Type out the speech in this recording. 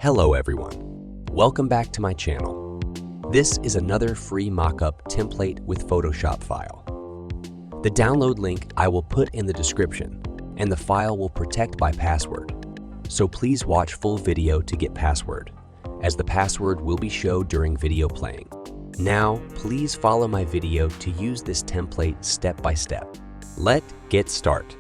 Hello everyone, welcome back to my channel. This is another free mockup template with Photoshop file. The download link I will put in the description, and the file will protect by password. So please watch full video to get password, as the password will be showed during video playing. Now, please follow my video to use this template step by step. Let's get started.